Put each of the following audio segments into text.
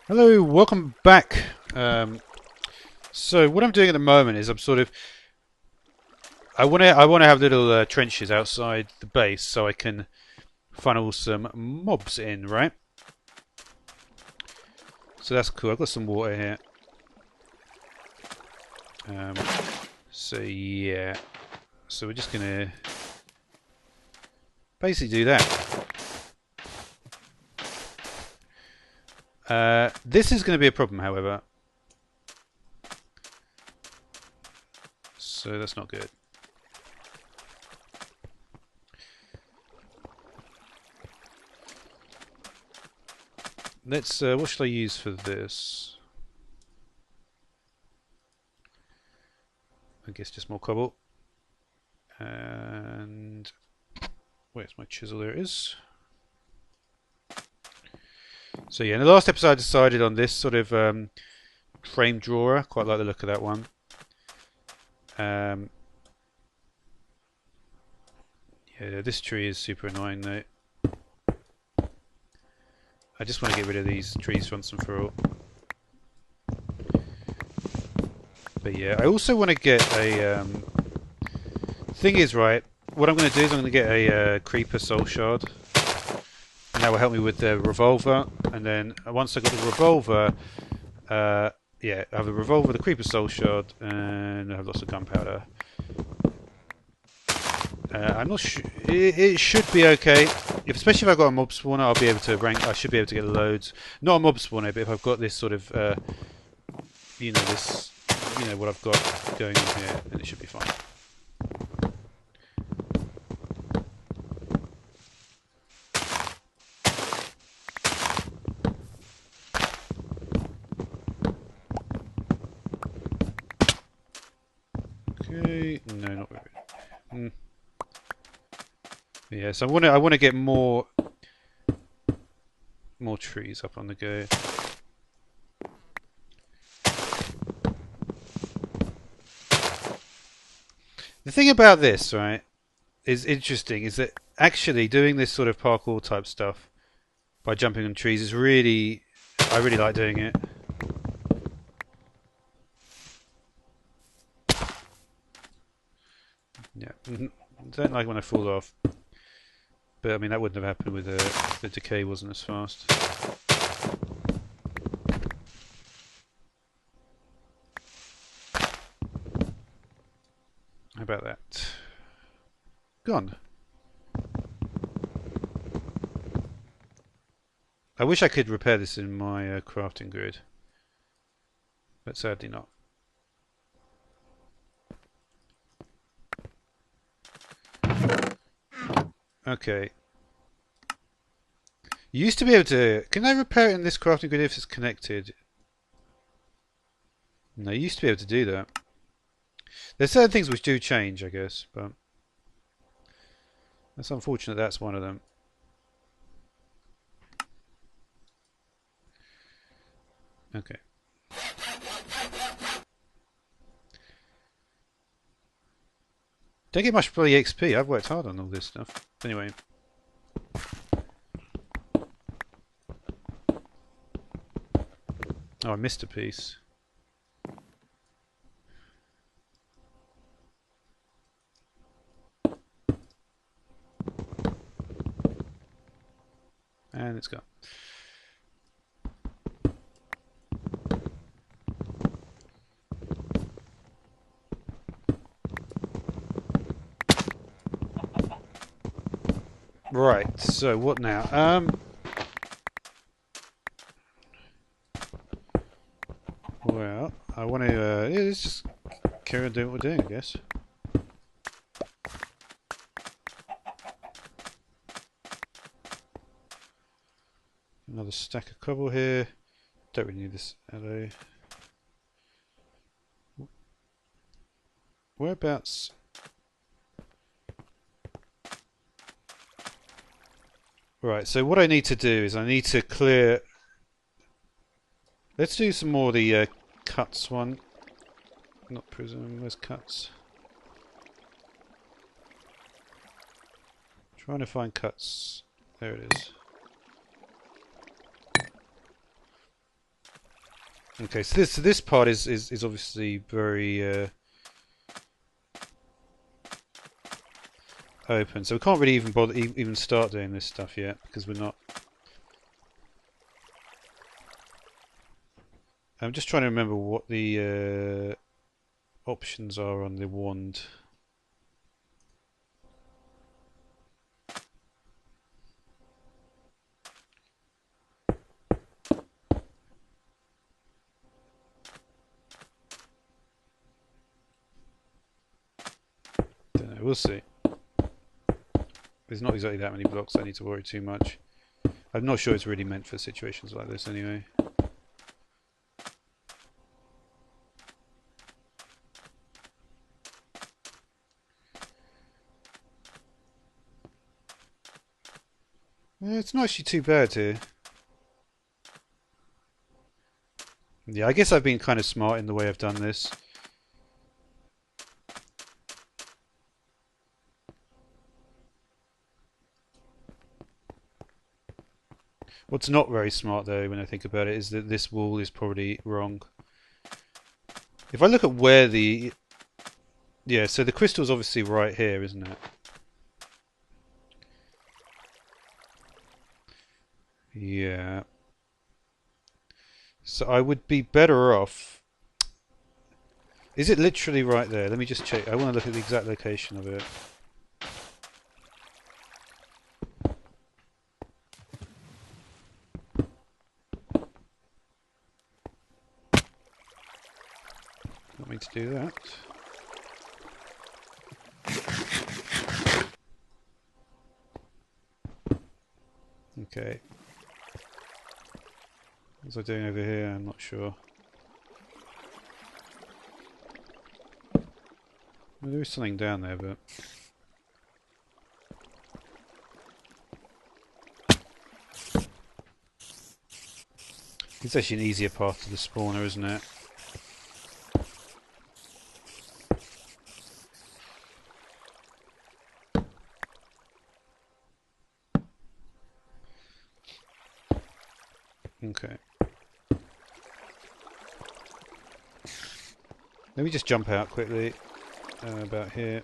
Hello, welcome back. So what I'm doing at the moment is I'm sort of I want to have little trenches outside the base so I can funnel some mobs in, right? So that's cool. I've got some water here. Um, so yeah, so we're just gonna basically do that. This is going to be a problem, however. So that's not good. Let's. What should I use for this? I guess just more cobble. And where's my chisel? There it is. So yeah, in the last episode I decided on this sort of frame drawer. Quite like the look of that one. Yeah, this tree is super annoying though. I just want to get rid of these trees once and for all. But yeah, I also want to get a... thing is, right, what I'm going to do is I'm going to get a creeper soul shard. And that will help me with the revolver. And then once I've got the revolver... yeah, I have the revolver, the creeper soul shard, and I have lots of gunpowder. I'm not sure. It should be okay. Especially if I've got a mob spawner, I'll be able to rank. I should be able to get loads. Not a mob spawner, but if I've got this sort of, this, what I've got going on here, then it should be fine. Okay, no, not very. Yeah, so I want to get more trees up on the go. The thing about this, right, is interesting, is that actually doing this sort of parkour type stuff by jumping on trees is really, I really like doing it. Yeah, don't like when I fall off. But I mean, that wouldn't have happened with the decay wasn't as fast. How about that? Gone. I wish I could repair this in my crafting grid, but sadly not. Okay. You used to be able to... Can I repair it in this crafting grid if it's connected? No, you used to be able to do that. There's certain things which do change, I guess, but... That's unfortunate that's one of them. Okay. Don't get much bloody XP. I've worked hard on all this stuff. Anyway. Oh, I missed a piece. And it's gone. Right, so what now? Well, I want to, yeah, let's just carry on doing what we're doing, I guess. Another stack of cobble here. Don't really need this alloy. Whereabouts? Right, so what I need to do is I need to clear... Let's do some more of the cuts one. Not prism, where's cuts? Trying to find cuts. There it is. Okay, so this part is obviously very open, so we can't really even bother even start doing this stuff yet because we're not. I'm just trying to remember what the options are on the wand. Don't know, we'll see. There's not exactly that many blocks I need to worry too much. I'm not sure it's really meant for situations like this anyway. It's not actually too bad here. Yeah, I guess I've been kind of smart in the way I've done this. What's not very smart though, when I think about it, is that this wall is probably wrong. If I look at where the... Yeah, so the crystal's obviously right here, isn't it? Yeah. So I would be better off... Is it literally right there? Let me just check. I want to look at the exact location of it. Want me to do that? Okay. What was I doing over here? I'm not sure. Well, there is something down there, but... It's actually an easier path to the spawner, isn't it? Okay. Let me just jump out quickly. About here.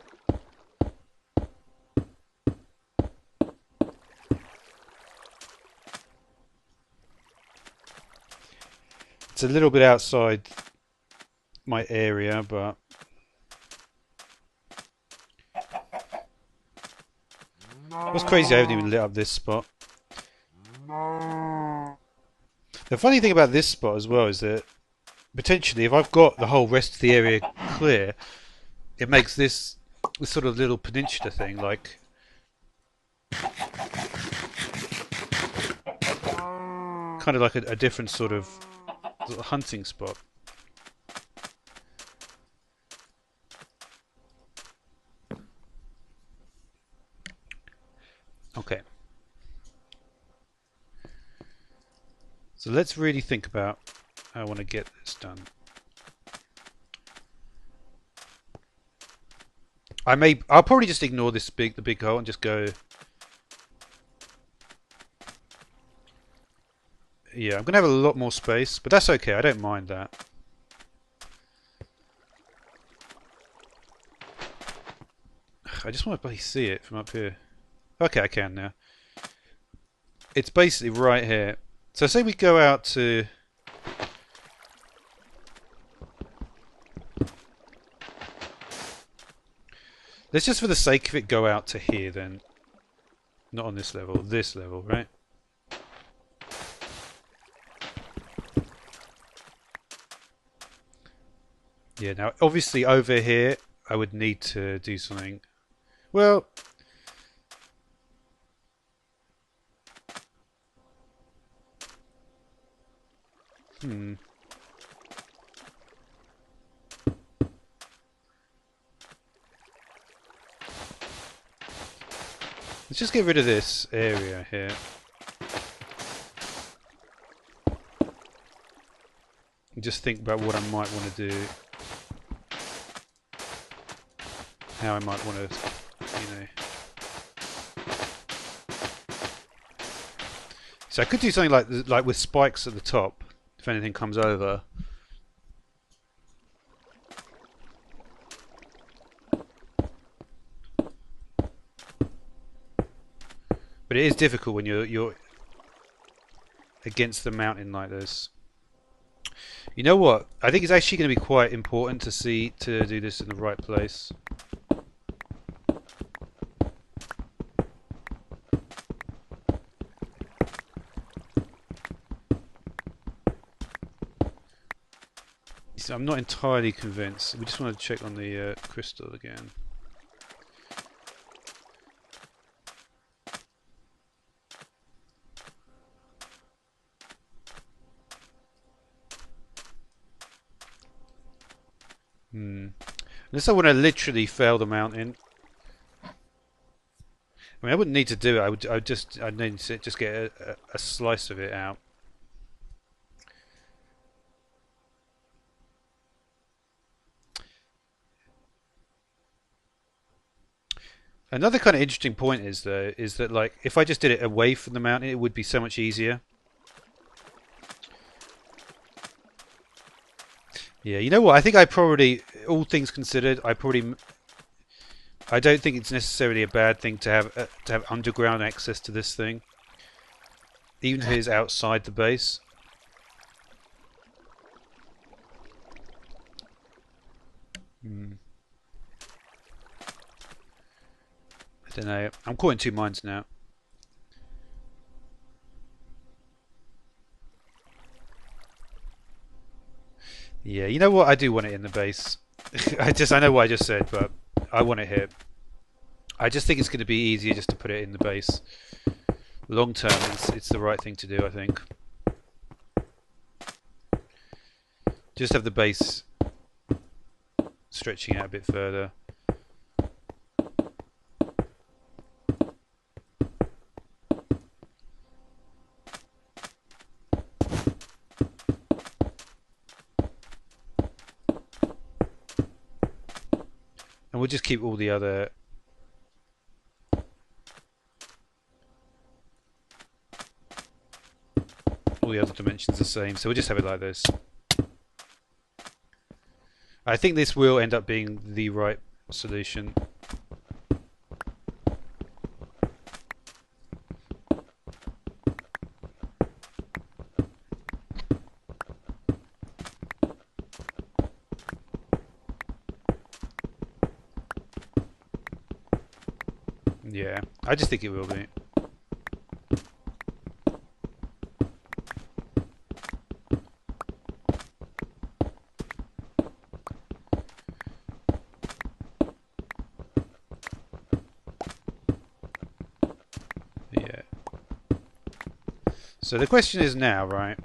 It's a little bit outside my area, but... What's crazy, I haven't even lit up this spot. The funny thing about this spot as well is that potentially if I've got the whole rest of the area clear, it makes this sort of little peninsula thing like kind of like a different sort of hunting spot. Okay. So let's really think about how I want to get this done. I'll probably just ignore the big hole and just go. Yeah, I'm gonna have a lot more space, but that's okay. I don't mind that. I just want to see it from up here. Okay, I can now. It's basically right here. So say we go out to... Let's just for the sake of it go out to here then. Not on this level, right? Yeah, now obviously over here I would need to do something. Well... Let's just get rid of this area here. And just think about what I might want to do. How I might want to, you know... So I could do something like with spikes at the top, if anything comes over. But it is difficult when you're against the mountain like this. You know what? I think it's actually going to be quite important to do this in the right place. So I'm not entirely convinced. We just want to check on the crystal again. Unless I want to literally fail the mountain. I mean, I wouldn't need to do it. I'd need to just get a slice of it out. Another kind of interesting point is that like if I just did it away from the mountain, it would be so much easier. Yeah, you know what? I think I probably, all things considered, I don't think it's necessarily a bad thing to have underground access to this thing, even if it's outside the base. I don't know. I'm caught in two minds now. Yeah, you know what? I do want it in the base. I know what I just said, but I want it here. I just think it's going to be easier just to put it in the base. Long term, it's the right thing to do, I think. Just have the base stretching out a bit further. And we'll just keep all the other dimensions the same, so we'll just have it like this. I think this will end up being the right solution. Yeah, I just think it will be. Yeah. So the question is now, right?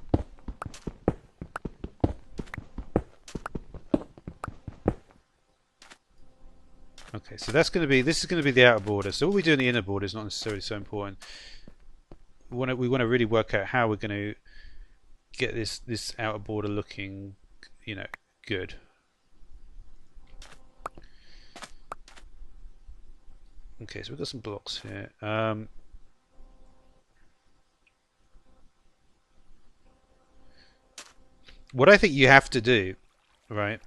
Okay, so this is going to be the outer border. So what we do in the inner border is not necessarily so important. We want to really work out how we're going to get this outer border looking, good. Okay, so we've got some blocks here. What I think you have to do, right?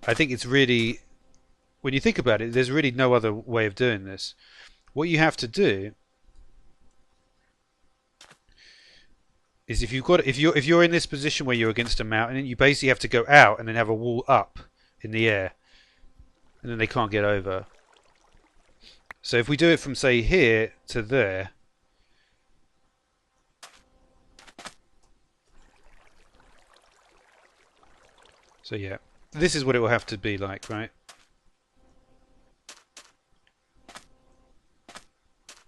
I think it's really, when you think about it, there's really no other way of doing this. What you have to do is if you're in this position where you're against a mountain, you basically have to go out and then have a wall up in the air, and then they can't get over. So if we do it from say here to there, so yeah, this is what it will have to be like, right?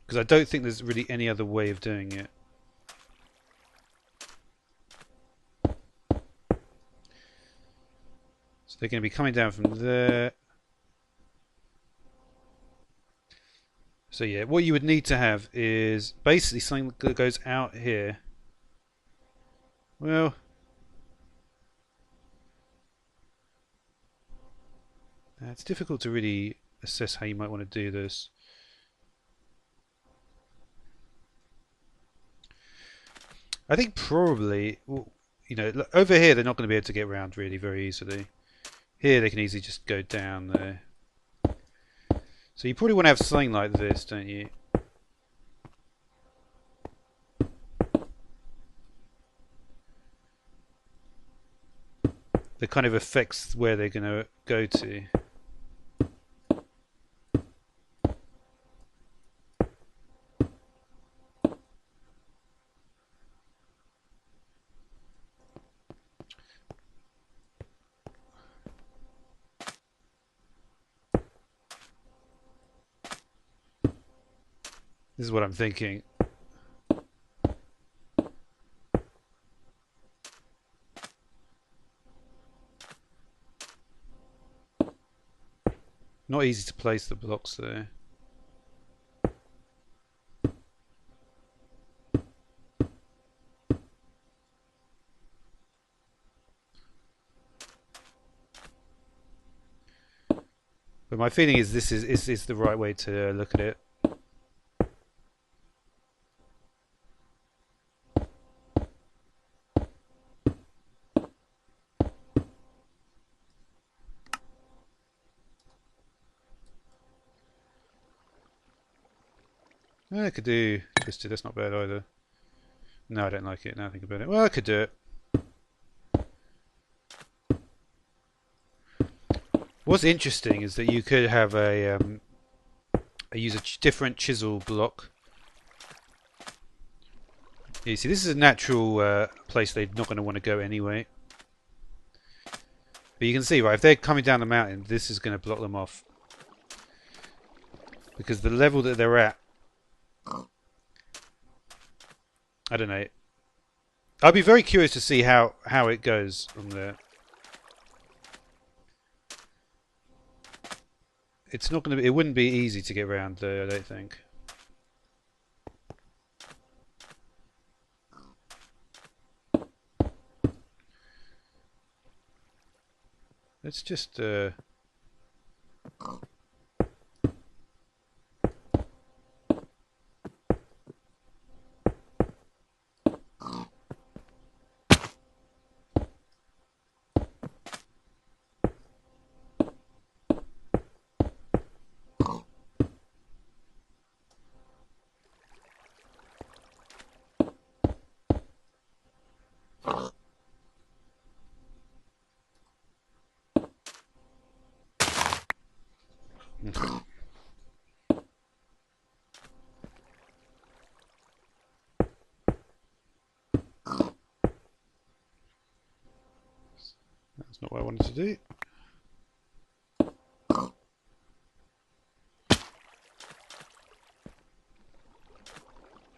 Because I don't think there's really any other way of doing it. So they're going to be coming down from there. So yeah, what you would need to have is basically something that goes out here. Well, it's difficult to really assess how you might want to do this. I think probably, you know, over here they're not going to be able to get around really very easily. Here they can easily just go down there. So you probably want to have something like this, don't you? That kind of affects where they're going to go to. This is what I'm thinking. Not easy to place the blocks there. But my feeling is this is the right way to look at it. I could do twisted, that's not bad either. No, I don't like it now I think about it. Well, I could do it. What's interesting is that you could have use a different chisel block. You see, this is a natural place they're not going to want to go anyway. But you can see, right, if they're coming down the mountain, this is going to block them off. Because the level that they're at, I don't know. I'd be very curious to see how it goes from there. It's not going to be. It wouldn't be easy to get around there, I don't think. Let's just. That's not what I wanted to do.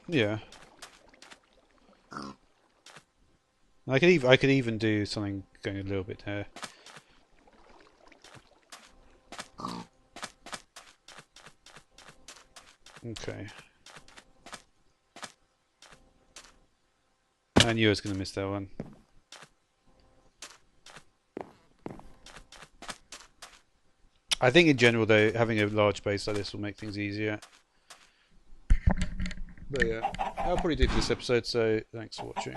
Yeah. I could even do something going a little bit there. Okay. I knew I was going to miss that one. I think in general though, having a large base like this will make things easier. But yeah, I'll probably do for this episode, so thanks for watching.